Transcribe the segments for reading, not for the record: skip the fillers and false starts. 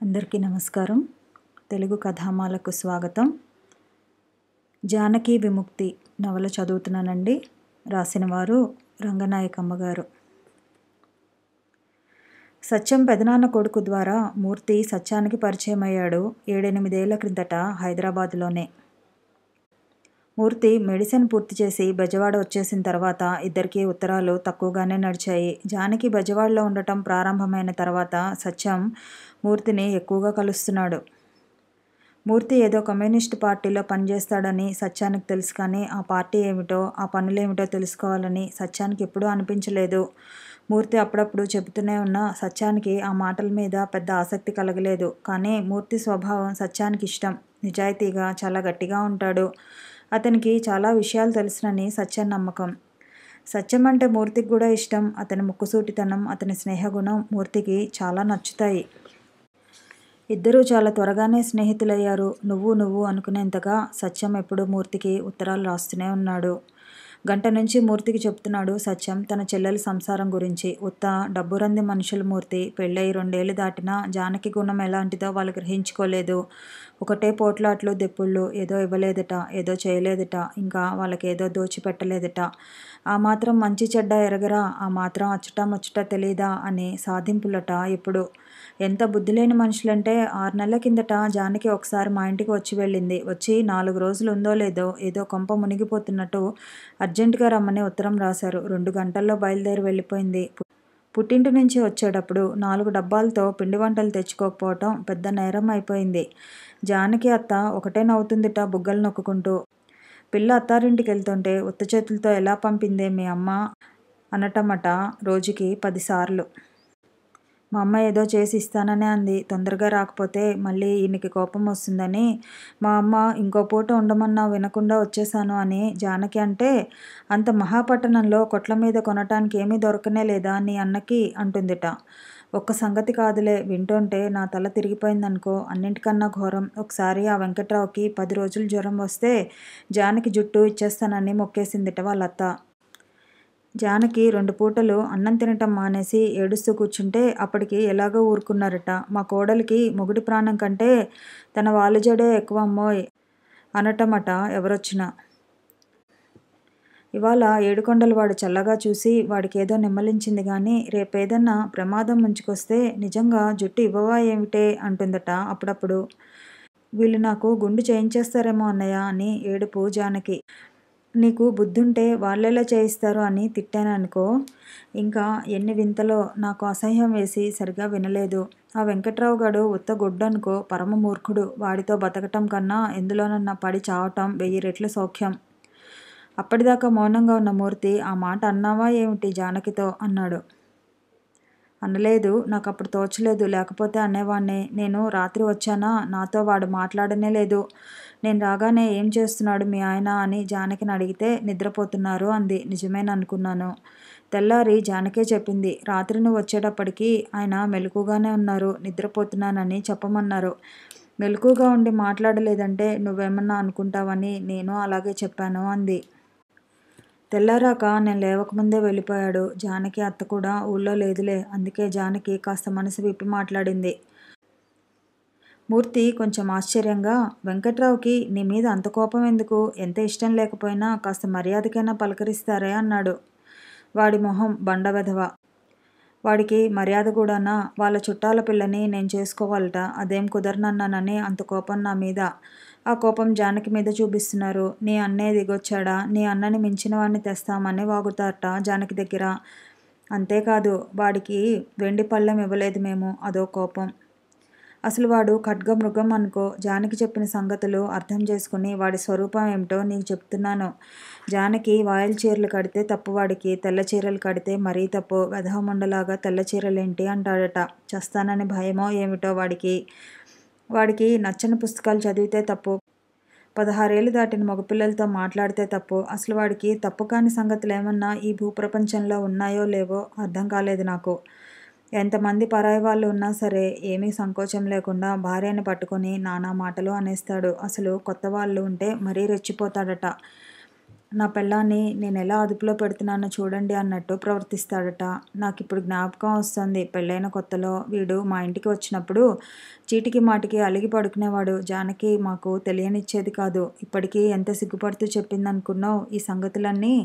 అందరికీ నమస్కారం. తెలుగు కథామాలకు స్వాగతం. జానకి విముక్తి నవల చదువుతున్నానండి. రాసిన వారు రంగనాయకమ్మ గారు. సత్యం పెదనాన్న కొడుకు ద్వారా మూర్తి సత్యానికి పరిచయం అయ్యాడు 7-8 ఏళ్ల క్రిందట హైదరాబాదులోనే. మూర్తి మెడిసిన్ పూర్తి చేసి బెజవాడ వచ్చేసిన తర్వాత ఇద్దరికీ ఉత్తరాలు తక్కువగానే నడిచాయి. జానకి బెజవాడలో ఉండటం ప్రారంభమైన తర్వాత సత్యం మూర్తిని ఎక్కువగా కలుస్తున్నాడు. మూర్తి ఏదో కమ్యూనిస్టు పార్టీలో పనిచేస్తాడని సత్యానికి తెలుసు, కానీ ఆ పార్టీ ఏమిటో ఆ పనులేమిటో తెలుసుకోవాలని సత్యానికి ఎప్పుడూ అనిపించలేదు. మూర్తి అప్పుడప్పుడు చెబుతూనే ఉన్నా సత్యానికి ఆ మాటల మీద పెద్ద ఆసక్తి కలగలేదు. కానీ మూర్తి స్వభావం సత్యానికి ఇష్టం. నిజాయితీగా చాలా గట్టిగా ఉంటాడు. అతనికి చాలా విషయాలు తెలుసునని సత్యం నమ్మకం. సత్యం అంటే మూర్తికి కూడా ఇష్టం. అతని ముక్కుసూటితనం, అతని స్నేహగుణం మూర్తికి చాలా నచ్చుతాయి. ఇద్దరూ చాలా త్వరగానే స్నేహితులయ్యారు. నువ్వు అనుకునేంతగా సత్యం ఎప్పుడూ మూర్తికి ఉత్తరాలు రాస్తూనే ఉన్నాడు. గంట నుంచి మూర్తికి చెప్తున్నాడు సత్యం తన చెల్లెలి సంసారం గురించి. ఉత్త డబ్బురంది మనుషులు మూర్తి. పెళ్ళయి 2 ఏళ్లు దాటినా జానకి గుణం ఎలాంటిదో వాళ్ళు గ్రహించుకోలేదు. ఒకటే పోట్లాట్లు, దెప్పుళ్ళు. ఏదో ఇవ్వలేదట, ఏదో చేయలేదట, ఇంకా వాళ్ళకేదో దోచిపెట్టలేదట. ఆ మాత్రం మంచి చెడ్డ ఎరగరా, ఆ మాత్రం అచ్చటా ముచ్చటా తెలీదా అని సాధింపులట ఎప్పుడు. ఎంత బుద్ధిలేని మనుషులంటే 6 నెలల కిందట జానకి ఒకసారి మా ఇంటికి వచ్చి వెళ్ళింది. వచ్చి 4 రోజులు ఉందో లేదో ఏదో కొంప మునిగిపోతున్నట్టు అర్జెంటుగా రమ్మని ఉత్తరం రాశారు. 2 గంటల్లో బయలుదేరి వెళ్ళిపోయింది. పుట్టింటి నుంచి వచ్చేటప్పుడు 4 డబ్బాలతో పిండి వంటలు తెచ్చుకోకపోవటం పెద్ద నేరం అయిపోయింది. జానకి అత్త ఒకటే నవ్వుతుందిట బుగ్గలు నొక్కుకుంటూ. పిల్ల అత్తారింటికి వెళ్తుంటే ఉత్త చేతులతో ఎలా పంపిందే మీ అమ్మ అనటమట రోజుకి 10 సార్లు. మా అమ్మ ఏదో చేసి ఇస్తాననే అంది. తొందరగా రాకపోతే మళ్ళీ ఈయనకి కోపం వస్తుందని మా అమ్మ ఇంకో పూట ఉండమన్నా వినకుండా వచ్చేసాను అని జానకి అంటే, అంత మహాపట్టణంలో కొట్ల మీద కొనటానికి ఏమీ దొరకనే లేదా నీ అన్నకి అంటుందిట. ఒక్క సంగతి కాదులే, వింటుంటే నా తల తిరిగిపోయిందనుకో. అన్నింటికన్నా ఘోరం, ఒకసారి ఆ వెంకట్రావుకి 10 రోజులు జ్వరం వస్తే జానకి జుట్టు ఇచ్చేస్తానని మొక్కేసిందిట వాళ్ళత్త. జానకి 2 పూటలు అన్నం తినటం మానేసి ఏడుస్తూ కూర్చుంటే అప్పటికి ఎలాగో ఊరుకున్నారట. మా కోడలికి మొగుడి ప్రాణం కంటే తన వాలుజడే ఎక్కువమ్మోయ్ అనటమట ఎవరొచ్చినా. ఇవాళ ఏడుకొండలవాడు చల్లగా చూసి వాడికేదో నిమ్మలించింది గాని రేపేదన్నా ప్రమాదం ముంచుకొస్తే నిజంగా జుట్టు ఇవ్వవా ఏమిటే అంటుందట అప్పుడప్పుడు. వీళ్ళు నాకు గుండు చేయించేస్తారేమో అన్నయ్య అని ఏడుపు జానకి. నీకు బుద్ధుంటే వాళ్ళెలా చేయిస్తారు అని తిట్టాననుకో. ఇంకా ఎన్ని వింతలో. నాకు అసహ్యం వేసి సరిగా వినలేదు. ఆ వెంకట్రావు గాడు ఉత్త గొడ్డనుకో, పరమ మూర్ఖుడు. వాడితో బతకటం కన్నా ఎందులోనన్నా పడి చావటం 1000 రెట్లు సౌఖ్యం. అప్పటిదాకా మౌనంగా ఉన్న మూర్తి ఆ మాట అన్నావా ఏమిటి జానకితో అన్నాడు. అనలేదు, నాకప్పుడు తోచలేదు, లేకపోతే అనేవాణ్ణే. నేను రాత్రి వచ్చానా, నాతో వాడు మాట్లాడనే లేదు. నేను రాగానే ఏం చేస్తున్నాడు మీ ఆయన అని జానకిని అడిగితే నిద్రపోతున్నారు అంది. నిజమేననుకున్నాను. తెల్లారి జానకే చెప్పింది. రాత్రి నువ్వు వచ్చేటప్పటికి ఆయన మెలకుగానే ఉన్నారు, నిద్రపోతున్నానని చెప్పమన్నారు. మెలకుగా ఉండి మాట్లాడలేదంటే నువ్వేమన్నా అనుకుంటావని నేను అలాగే చెప్పాను అంది. తెల్లారాక నేను లేవకముందే వెళ్ళిపోయాడు. జానకి అత్త కూడా ఊళ్ళో లేదులే. అందుకే జానకి కాస్త మనసు విప్పి మాట్లాడింది. మూర్తి కొంచెం ఆశ్చర్యంగా, వెంకట్రావుకి నీ మీద అంత కోపం ఎందుకు? ఎంత ఇష్టం లేకపోయినా కాస్త మర్యాదకైనా పలకరిస్తారే అన్నాడు. వాడి మొహం బండ వెధవ. వాడికి మర్యాద కూడానా? వాళ్ళ చుట్టాల పిల్లని నేను చేసుకోవాలట. అదేం కుదరనన్నానని అంత కోపం నా మీద. ఆ కోపం జానకి మీద చూపిస్తున్నారు. నీ అన్నే దిగొచ్చాడా? నీ అన్నని మించినవాణ్ణి తెస్తామని వాగుతారట జానకి దగ్గర. అంతేకాదు, వాడికి వెండి పళ్ళెం ఇవ్వలేదు మేము. అదో కోపం. అసలు వాడు ఖడ్గమృగం అనుకో. జానకి చెప్పిన సంగతులు అర్థం చేసుకుని వాడి స్వరూపం ఏమిటో నీకు చెప్తున్నాను. జానకి వాయల చీరలు కడితే తప్పు వాడికి, తెల్ల చీరలు కడితే మరీ తప్పు. వెధవముండలాగా తెల్ల చీరలేంటి అంటాడట. చస్తానని భయమో ఏమిటో వాడికి. వాడికి నచ్చని పుస్తకాలు చదివితే తప్పు. 16 ఏళ్లు దాటిన మగపిల్లలతో మాట్లాడితే తప్పు. అసలు వాడికి తప్పు కాని సంగతులు ఏమన్నా ఈ భూప్రపంచంలో ఉన్నాయో లేవో అర్థం కాలేదు నాకు. ఎంతమంది పరాయి వాళ్ళు ఉన్నా సరే ఏమీ సంకోచం లేకుండా భార్యని పట్టుకొని నానా మాటలు అనేస్తాడు. అసలు కొత్త వాళ్ళు ఉంటే మరీ రెచ్చిపోతాడట. నా పెళ్ళాన్ని నేనెలా అదుపులో పెడుతున్నానో చూడండి అన్నట్టు ప్రవర్తిస్తాడట. నాకిప్పుడు జ్ఞాపకం వస్తోంది. పెళ్ళైన కొత్తలో వీడు మా ఇంటికి వచ్చినప్పుడు చీటికి మాటికి అలిగి పడుకునేవాడు. జానకి మాకు తెలియనిచ్చేది కాదు. ఇప్పటికీ ఎంత సిగ్గుపడుతూ చెప్పిందనుకున్నావు ఈ సంగతులన్నీ?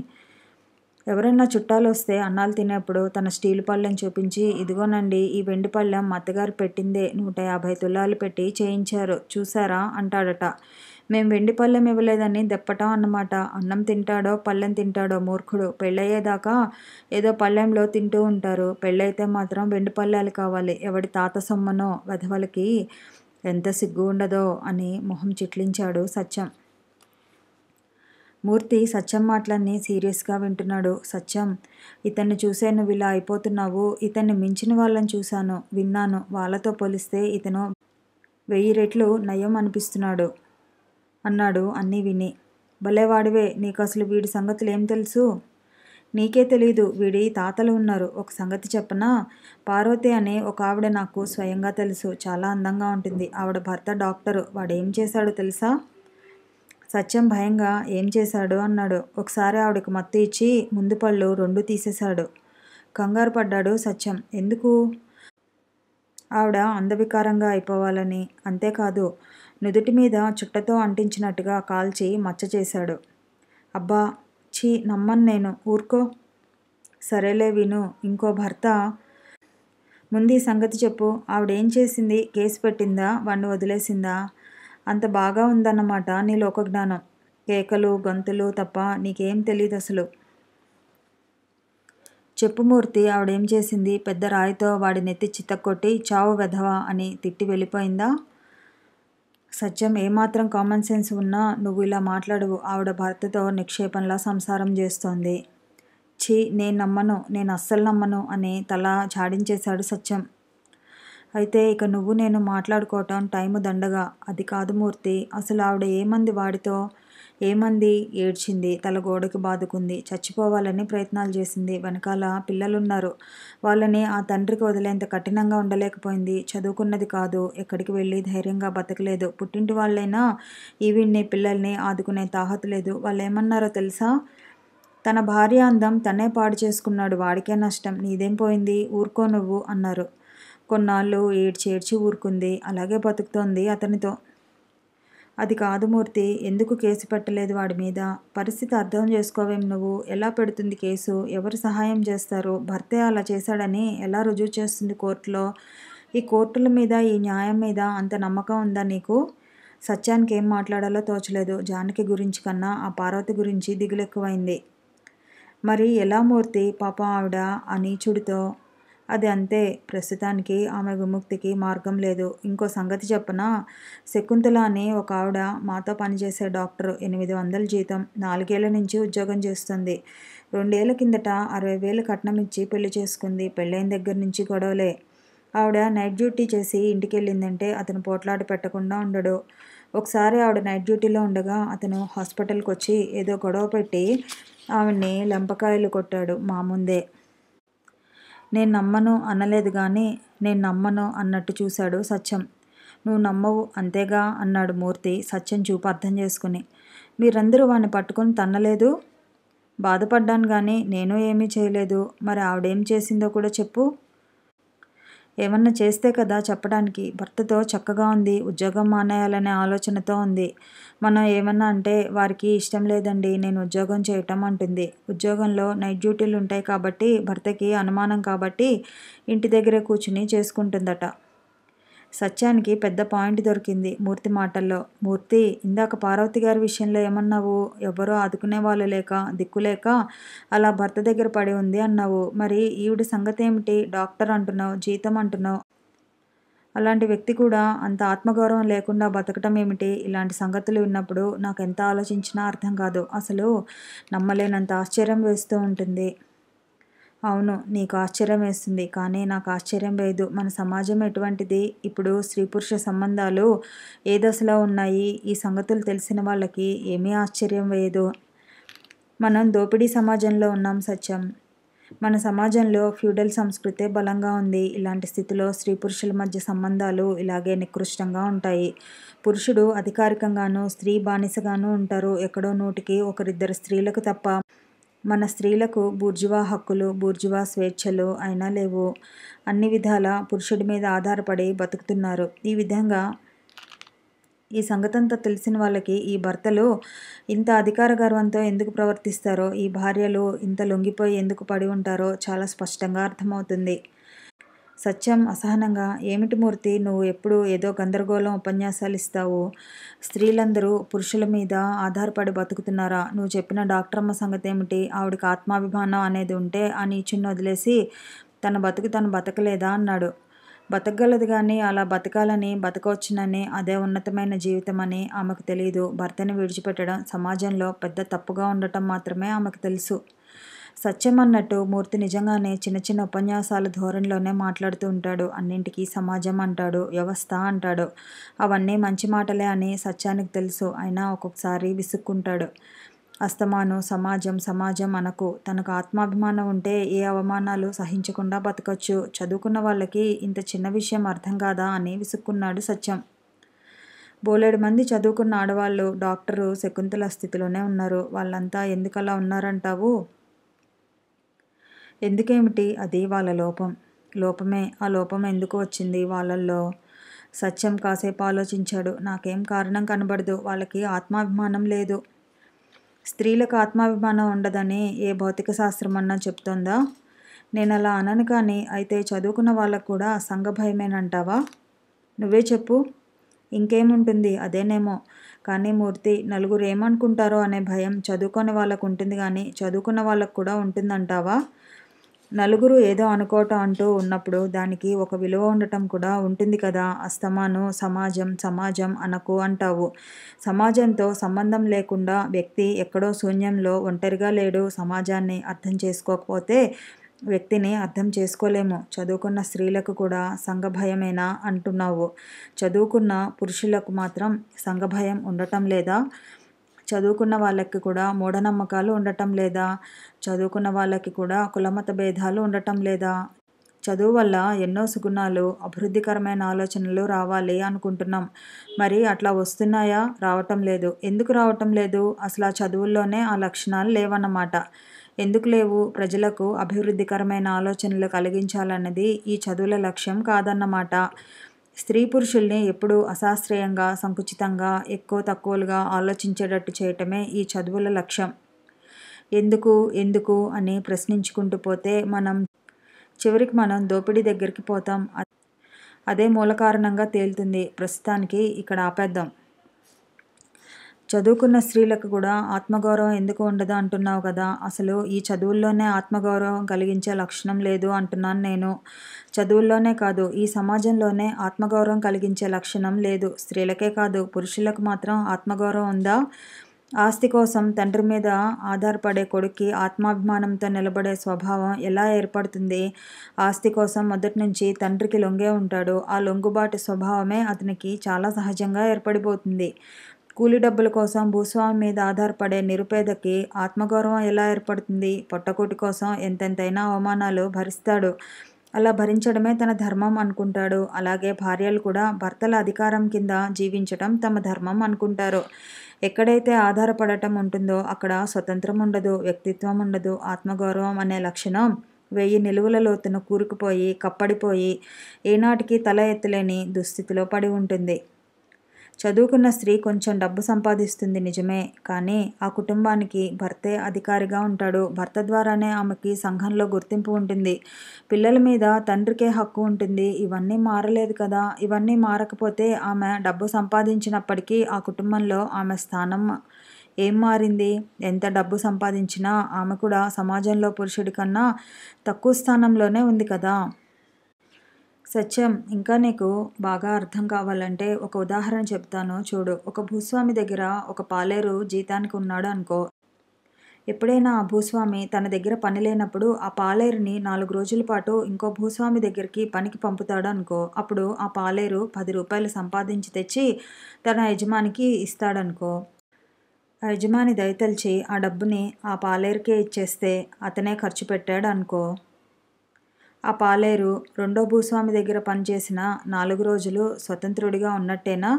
ఎవరైనా చుట్టాలొస్తే అన్నాలు తినేప్పుడు తన స్టీలు పళ్ళెం చూపించి, ఇదిగోనండి ఈ వెండి పళ్ళెం మా అత్తగారు పెట్టిందే 150 తులాలు పెట్టి చేయించారు చూశారా అంటాడట. మేం వెండి పళ్ళెం ఇవ్వలేదని దెప్పటం అన్నమాట. అన్నం తింటాడో పళ్ళెం తింటాడో మూర్ఖుడు. పెళ్ళయ్యేదాకా ఏదో పళ్ళెంలో తింటూ ఉంటారు. పెళ్ళైతే మాత్రం వెండి పళ్ళాలు కావాలి. ఎవడి తాత సొమ్మనో వెధవలకి ఎంత సిగ్గు ఉండదో అని మొహం చిట్లించాడు సత్యం. మూర్తి సత్యం మాటలన్నీ సీరియస్గా వింటున్నాడు. సత్యం, ఇతన్ని చూసే నువ్విలా అయిపోతున్నావు. ఇతన్ని మించిన వాళ్ళని చూశాను, విన్నాను. వాళ్ళతో పోలిస్తే ఇతను 1000 రెట్లు నయం అనిపిస్తున్నాడు అన్నాడు అన్నీ విని. భలేవాడివే, నీకసలు వీడి సంగతులేం తెలుసు? నీకే తెలీదు, వీడి తాతలు ఉన్నారు. ఒక సంగతి చెప్పనా? పార్వతి అనే ఒక ఆవిడ నాకు స్వయంగా తెలుసు. చాలా అందంగా ఉంటుంది. ఆవిడ భర్త డాక్టరు. వాడేం చేశాడో తెలుసా? సత్యం భయంగా ఏం చేశాడు అన్నాడు. ఒకసారి ఆవిడకు మత్తు ఇచ్చి ముందు పళ్ళు 2 తీసేశాడు. కంగారు పడ్డాడు సత్యం. ఎందుకు? ఆవిడ అందవికారంగా అయిపోవాలని. అంతేకాదు, నుదుటి మీద చుట్టతో అంటించినట్టుగా కాల్చి మచ్చ చేశాడు. అబ్బా ఛీ, నమ్మను నేను. ఊరుకో. సరేలే విను. ఇంకో భర్త. ముందు ఈ సంగతి చెప్పు. ఆవిడేం చేసింది? కేసు పెట్టిందా? వాణ్ణి వదిలేసిందా? అంత బాగా ఉందన్నమాట నీ లోకజ్ఞానం. కేకలు గొంతులు తప్ప నీకేం తెలీదసలు. చెప్పు మూర్తి, ఆవిడేం చేసింది? పెద్ద రాయితో వాడి నెత్తి చితక్కొట్టి చావు వెధవా అని తిట్టి వెళ్ళిపోయిందా? సత్యం, ఏమాత్రం కామన్ సెన్స్ ఉన్నా నువ్వు ఇలా మాట్లాడవు. ఆవిడ భర్తతో నిక్షేపంలా సంసారం చేస్తోంది. ఛీ, నేను నమ్మను, నేను అస్సలు నమ్మను అని తల ఝాడించేశాడు సత్యం. అయితే ఇక నువ్వు నేను మాట్లాడుకోవటం టైము దండగా. అది కాదు మూర్తి, అసలు ఆవిడ ఏమంది వాడితో? ఏమంది? ఏడ్చింది, తల గోడకి బాదుకుంది, చచ్చిపోవాలని ప్రయత్నాలు చేసింది. వెనకాల పిల్లలున్నారు. వాళ్ళని ఆ తండ్రికి వదిలేంత కఠినంగా ఉండలేకపోయింది. చదువుకున్నది కాదు, ఎక్కడికి వెళ్ళి ధైర్యంగా బతకలేదు. పుట్టింటి వాళ్ళైనా ఈవిడ్ని పిల్లల్ని ఆదుకునే తాహతు లేదు. వాళ్ళేమన్నారో తెలుసా? తన భార్య అందం తనే పాడు చేసుకున్నాడు, వాడికే నష్టం, నీదేం పోయింది, ఊరుకో నువ్వు అన్నారు. కొన్నాళ్ళు ఏడ్చి ఏడ్చి ఊరుకుంది. అలాగే బతుకుతోంది అతనితో. అది కాదు మూర్తి, ఎందుకు కేసు పెట్టలేదు వాడి మీద? పరిస్థితి అర్థం చేసుకోవేం నువ్వు? ఎలా పెడుతుంది కేసు? ఎవరు సహాయం చేస్తారు? భర్తే అలా చేశాడని ఎలా రుజువు చేస్తుంది కోర్టులో? ఈ కోర్టుల మీద, ఈ న్యాయం మీద అంత నమ్మకం ఉందా నీకు? సత్యానికి ఏం మాట్లాడాలో తోచలేదు. జానకి గురించి కన్నా ఆ పార్వతి గురించి దిగులెక్కువైంది. మరి ఎలా మూర్తి? పాపం ఆవిడ ఆ నీచుడితో. అది అంతే. ప్రస్తుతానికి ఆమె విముక్తికి మార్గం లేదు. ఇంకో సంగతి చెప్పనా? శకుంతల అని ఒక ఆవిడ మాతో పనిచేసే డాక్టరు. 800 జీతం. 4 ఏళ్ల నుంచి ఉద్యోగం చేస్తుంది. 2 ఏళ్ల కిందట 60,000 కట్నం ఇచ్చి పెళ్లి చేసుకుంది. పెళ్ళైన దగ్గర నుంచి గొడవలే. ఆవిడ నైట్ డ్యూటీ చేసి ఇంటికెళ్ళిందంటే అతను పోట్లాట పెట్టకుండా ఉండడు. ఒకసారి ఆవిడ నైట్ డ్యూటీలో ఉండగా అతను హాస్పిటల్కి వచ్చి ఏదో గొడవ పెట్టి ఆవిడ్ని లెంపకాయలు కొట్టాడు మా ముందే. నేను నమ్మను అనలేదు గాని నేను నమ్మను అన్నట్టు చూశాడు సత్యం. నువ్వు నమ్మవు అంతేగా అన్నాడు మూర్తి సత్యం చూపు అర్థం చేసుకుని. మీరందరూ వాణ్ణి పట్టుకొని తన్నలేదు? బాధపడ్డాను గాని నేను ఏమీ చేయలేదు. మరి ఆవిడేం చేసిందో కూడా చెప్పు. ఏమన్నా చేస్తే కదా చెప్పడానికి. భర్తతో చక్కగా ఉంది. ఉద్యోగం మానేయాలనే ఆలోచనతో ఉంది. మనం ఏమన్నా అంటే వారికి ఇష్టం లేదండి నేను ఉద్యోగం చేయటం అంటుంది. ఉద్యోగంలో నైట్ డ్యూటీలు ఉంటాయి కాబట్టి భర్తకి అనుమానం కాబట్టి ఇంటి దగ్గరే కూర్చుని చేసుకుంటుందట. సత్యానికి పెద్ద పాయింట్ దొరికింది మూర్తి మాటల్లో. మూర్తి, ఇందాక పార్వతి గారి విషయంలో ఏమన్నావు? ఎవ్వరూ ఆదుకునే వాళ్ళు లేక, దిక్కులేక అలా భర్త దగ్గర పడి ఉంది అన్నావు. మరి ఈవిడ సంగతేమిటి? డాక్టర్ అంటున్నావు, జీతం అంటున్నావు. అలాంటి వ్యక్తి కూడా అంత ఆత్మగౌరవం లేకుండా బతకటం ఏమిటి? ఇలాంటి సంగతులు విన్నప్పుడు నాకు ఎంత ఆలోచించినా అర్థం కాదు. అసలు నమ్మలేనంత ఆశ్చర్యం వేస్తూ ఉంటుంది. అవును, నీకు ఆశ్చర్యం వేస్తుంది. కానీ నాకు ఆశ్చర్యం వేయదు. మన సమాజం ఎటువంటిది? ఇప్పుడు స్త్రీ పురుష సంబంధాలు ఏ దశలో ఉన్నాయి? ఈ సంగతులు తెలిసిన వాళ్ళకి ఏమీ ఆశ్చర్యం వేయదు. మనం దోపిడీ సమాజంలో ఉన్నాం సత్యం. మన సమాజంలో ఫ్యూడల్ సంస్కృతే బలంగా ఉంది. ఇలాంటి స్థితిలో స్త్రీ పురుషుల మధ్య సంబంధాలు ఇలాగే నికృష్టంగా ఉంటాయి. పురుషుడు అధికారికంగాను, స్త్రీ బానిసగాను ఉంటారు. ఎక్కడో నూటికి ఒకరిద్దరు స్త్రీలకు తప్ప మన స్త్రీలకు బూర్జువా హక్కులు, బూర్జువా స్వేచ్ఛలు అయినా లేవు. అన్ని విధాలా పురుషుడి మీద ఆధారపడి బతుకుతున్నారు. ఈ సంగతంతా తెలిసిన వాళ్ళకి ఈ భర్తలు ఇంత అధికార గర్వంతో ఎందుకు ప్రవర్తిస్తారో, ఈ భార్యలు ఇంత లొంగిపోయి ఎందుకు పడి ఉంటారో చాలా స్పష్టంగా అర్థమవుతుంది. సత్యం అసహనంగా, ఏమిటి మూర్తి, నువ్వు ఎప్పుడు ఏదో గందరగోళం ఉపన్యాసాలు ఇస్తావు. స్త్రీలందరూ పురుషుల మీద ఆధారపడి బతుకుతున్నారా? నువ్వు చెప్పిన డాక్టరమ్మ సంగతేమిటి? ఆవిడకి ఆత్మాభిమానం అనేది ఉంటే ఆ నీచుణ్ణి వదిలేసి తన బతుకు తను బతకలేదా అన్నాడు. బతకగలదు కానీ అలా బతకాలని, బతకవచ్చునని, అదే ఉన్నతమైన జీవితమని ఆమెకు తెలీదు. భర్తని విడిచిపెట్టడం సమాజంలో పెద్ద తప్పుగా ఉండటం మాత్రమే ఆమెకు తెలుసు. సత్యం అన్నట్టు మూర్తి నిజంగానే చిన్న చిన్న ఉపన్యాసాల ధోరణిలోనే మాట్లాడుతూ ఉంటాడు. అన్నింటికీ సమాజం అంటాడు, వ్యవస్థ అంటాడు. అవన్నీ మంచి మాటలే అని సత్యానికి తెలుసు. అయినా ఒక్కొక్కసారి విసుక్కుంటాడు. అస్తమాను సమాజం సమాజం అనకు. తనకు ఆత్మాభిమానం ఉంటే ఏ అవమానాలు సహించకుండా బతకచ్చు. చదువుకున్న వాళ్ళకి ఇంత చిన్న విషయం అర్థం కాదా అని విసుక్కున్నాడు సత్యం. బోలెడు మంది చదువుకున్న ఆడవాళ్ళు డాక్టరు శకుంతల స్థితిలోనే ఉన్నారు. వాళ్ళంతా ఎందుకలా ఉన్నారంటావు? ఎందుకేమిటి? అది వాళ్ళ లోపం. లోపమే. ఆ లోపం ఎందుకు వచ్చింది వాళ్ళల్లో? సత్యం కాసేపు ఆలోచించాడు. నాకేం కారణం కనబడదు. వాళ్ళకి ఆత్మాభిమానం లేదు. స్త్రీలకు ఆత్మాభిమానం ఉండదని ఏ భౌతిక శాస్త్రమన్నా చెప్తోందా? నేనలా అనను కానీ, అయితే చదువుకున్న వాళ్ళకు కూడా సంఘభయమేనంటావా? నువ్వే చెప్పు. ఇంకేముంటుంది? అదేనేమో. కానీ మూర్తి, నలుగురు ఏమనుకుంటారో అనే భయం చదువుకోని వాళ్ళకు ఉంటుంది కానీ చదువుకున్న వాళ్ళకు కూడా ఉంటుందంటావా? నలుగురు ఏదో అనుకోవటం అంటూ ఉన్నప్పుడు దానికి ఒక విలువ ఉండటం కూడా ఉంటుంది కదా. అస్తమాను సమాజం సమాజం అనకు అంటావు. సమాజంతో సంబంధం లేకుండా వ్యక్తి ఎక్కడో శూన్యంలో ఒంటరిగా లేడు. సమాజాన్ని అర్థం చేసుకోకపోతే వ్యక్తిని అర్థం చేసుకోలేము. చదువుకున్న స్త్రీలకు కూడా సంఘభయమేనా అంటున్నావు. చదువుకున్న పురుషులకు మాత్రం సంఘభయం ఉండటం లేదా? చదువుకున్న వాళ్ళకి కూడా మూఢనమ్మకాలు ఉండటం లేదా? చదువుకున్న వాళ్ళకి కూడా కులమత భేదాలు ఉండటం లేదా? చదువు వల్ల ఎన్నో సుగుణాలు, అభివృద్ధికరమైన ఆలోచనలు రావాలి అనుకుంటున్నాం. మరి అట్లా వస్తున్నాయా? రావటం లేదు. ఎందుకు రావటం లేదు? అసలు ఆ చదువుల్లోనే ఆ లక్షణాలు లేవన్నమాట. ఎందుకు లేవు? ప్రజలకు అభివృద్ధికరమైన ఆలోచనలు కలిగించాలన్నది ఈ చదువుల లక్ష్యం కాదన్నమాట. స్త్రీ పురుషుల్ని ఎప్పుడూ అశాస్త్రీయంగా, సంకుచితంగా, ఎక్కువ తక్కువలుగా ఆలోచించేటట్టు చేయటమే ఈ చదువుల లక్ష్యం. ఎందుకు ఎందుకు అని ప్రశ్నించుకుంటూ పోతే చివరికి మనం దోపిడీ దగ్గరికి పోతాం. అదే మూల కారణంగా తేలుతుంది. ప్రస్తుతానికి ఇక్కడ ఆపేద్దాం. చదువుకున్న స్త్రీలకు కూడా ఆత్మగౌరవం ఎందుకు ఉండదు అంటున్నావు కదా. అసలు ఈ చదువుల్లోనే ఆత్మగౌరవం కలిగించే లక్షణం లేదు అంటున్నాను నేను. చదువుల్లోనే కాదు, ఈ సమాజంలోనే ఆత్మగౌరవం కలిగించే లక్షణం లేదు. స్త్రీలకే కాదు, పురుషులకు మాత్రం ఆత్మగౌరవం ఉందా? ఆస్తి కోసం తండ్రి మీద ఆధారపడే కొడుక్కి ఆత్మాభిమానంతో నిలబడే స్వభావం ఎలా ఏర్పడుతుంది? ఆస్తి కోసం మొదటి నుంచి తండ్రికి లొంగే ఉంటాడు. ఆ లొంగుబాటు స్వభావమే అతనికి చాలా సహజంగా ఏర్పడిపోతుంది. కూలి డబ్బుల కోసం భూస్వామి మీద ఆధారపడే నిరుపేదకి ఆత్మగౌరవం ఎలా ఏర్పడుతుంది? పొట్టకూటి కోసం ఎంతెంతైనా అవమానాలు భరిస్తాడు. అలా భరించడమే తన ధర్మం అనుకుంటాడు. అలాగే భార్యలు కూడా భర్తల అధికారం కింద జీవించటం తమ ధర్మం అనుకుంటారు. ఎక్కడైతే ఆధారపడటం ఉంటుందో అక్కడ స్వతంత్రం ఉండదు, వ్యక్తిత్వం ఉండదు. ఆత్మగౌరవం అనే లక్షణం 1000 నిలువుల లోతున కూరుకుపోయి, కప్పడిపోయి, ఏనాటికి తల ఎత్తలేని దుస్థితిలో పడి ఉంటుంది. చదువుకున్న స్త్రీ కొంచెం డబ్బు సంపాదిస్తుంది నిజమే, కానీ ఆ కుటుంబానికి భర్తే అధికారిగా ఉంటాడు. భర్త ద్వారానే ఆమెకి సంఘంలో గుర్తింపు ఉంటుంది. పిల్లల మీద తండ్రికే హక్కు ఉంటుంది. ఇవన్నీ మారలేదు కదా. ఇవన్నీ మారకపోతే ఆమె డబ్బు సంపాదించినప్పటికీ ఆ కుటుంబంలో ఆమె స్థానం ఏం మారింది? ఎంత డబ్బు సంపాదించినా ఆమె కూడా సమాజంలో పురుషుడి కన్నా తక్కువ స్థానంలోనే ఉంది కదా. సత్యం, ఇంకా నీకు బాగా అర్థం కావాలంటే ఒక ఉదాహరణ చెప్తాను చూడు. ఒక భూస్వామి దగ్గర ఒక పాలేరు జీతానికి ఉన్నాడు అనుకో. ఎప్పుడైనా ఆ భూస్వామి తన దగ్గర పని లేనప్పుడు ఆ పాలేరుని 4 రోజుల పాటు ఇంకో భూస్వామి దగ్గరికి పనికి పంపుతాడు అనుకో. అప్పుడు ఆ పాలేరు 10 రూపాయలు సంపాదించి తెచ్చి తన యజమానికి ఇస్తాడనుకో. ఆ యజమాని దయతలిచి ఆ డబ్బుని ఆ పాలేరుకే ఇచ్చేస్తే అతనే ఖర్చు పెట్టాడు అనుకో. ఆ పాలేరు రెండో భూస్వామి దగ్గర పనిచేసిన 4 రోజులు స్వతంత్రుడిగా ఉన్నట్టేనా?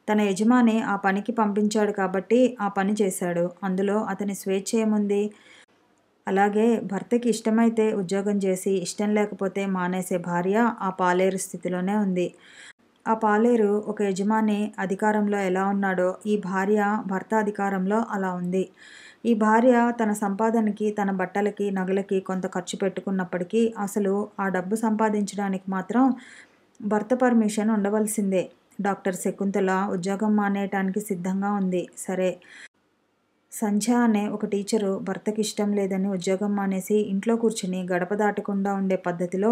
తన యజమాని ఆ పనికి పంపించాడు కాబట్టి ఆ పని చేశాడు. అందులో అతని స్వేచ్ఛ ఏముంది? అలాగే భర్తకి ఇష్టమైతే ఉద్యోగం చేసి, ఇష్టం లేకపోతే మానేసే భార్య ఆ పాలేరు స్థితిలోనే ఉంది. ఆ పాలేరు ఒక యజమాని అధికారంలో ఎలా ఉన్నాడో ఈ భార్య భర్త అధికారంలో అలా ఉంది. ఈ భార్య తన సంపాదనకి, తన బట్టలకి, నగలకి కొంత ఖర్చు పెట్టుకున్నప్పటికీ అసలు ఆ డబ్బు సంపాదించడానికి మాత్రం భర్త పర్మిషన్ ఉండవలసిందే. డాక్టర్ శకుంతల ఉద్యోగం మానేయటానికి సిద్ధంగా ఉంది. సరే, సంధ్య అనే ఒక టీచరు భర్తకి ఇష్టం లేదని ఉద్యోగం మానేసి ఇంట్లో కూర్చుని గడప దాటకుండా ఉండే పద్ధతిలో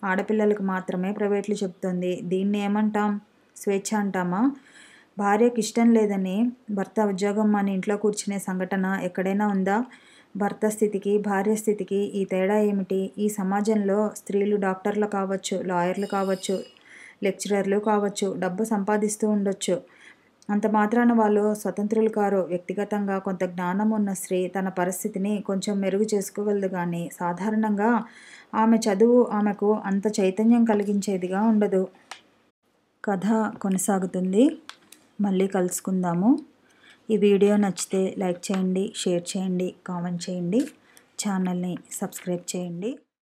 ఆడపిల్లలకు మాత్రమే ప్రైవేట్లు చెప్తోంది. దీన్ని ఏమంటాం? స్వేచ్ఛ అంటామా? భార్యకి ఇష్టం లేదని భర్త ఉద్యోగం మాని ఇంట్లో కూర్చునే సంఘటన ఎక్కడైనా ఉందా? భర్త స్థితికి, భార్య స్థితికి ఈ తేడా ఏమిటి? ఈ సమాజంలో స్త్రీలు డాక్టర్లు కావచ్చు, లాయర్లు కావచ్చు, లెక్చరర్లు కావచ్చు, డబ్బు సంపాదిస్తూ ఉండొచ్చు. అంత మాత్రాన వాళ్ళు స్వతంత్రులు కారు. వ్యక్తిగతంగా కొంత జ్ఞానం ఉన్న స్త్రీ తన పరిస్థితిని కొంచెం మెరుగు చేసుకోగలదు కానీ సాధారణంగా ఆమె చదువు ఆమెకు అంత చైతన్యం కలిగించేదిగా ఉండదు. కథ కొనసాగుతుంది. మళ్ళీ కలుసుకుందాము. ఈ వీడియో నచ్చితే లైక్ చేయండి, షేర్ చేయండి, కామెంట్ చేయండి, ఛానల్ని సబ్స్క్రైబ్ చేయండి.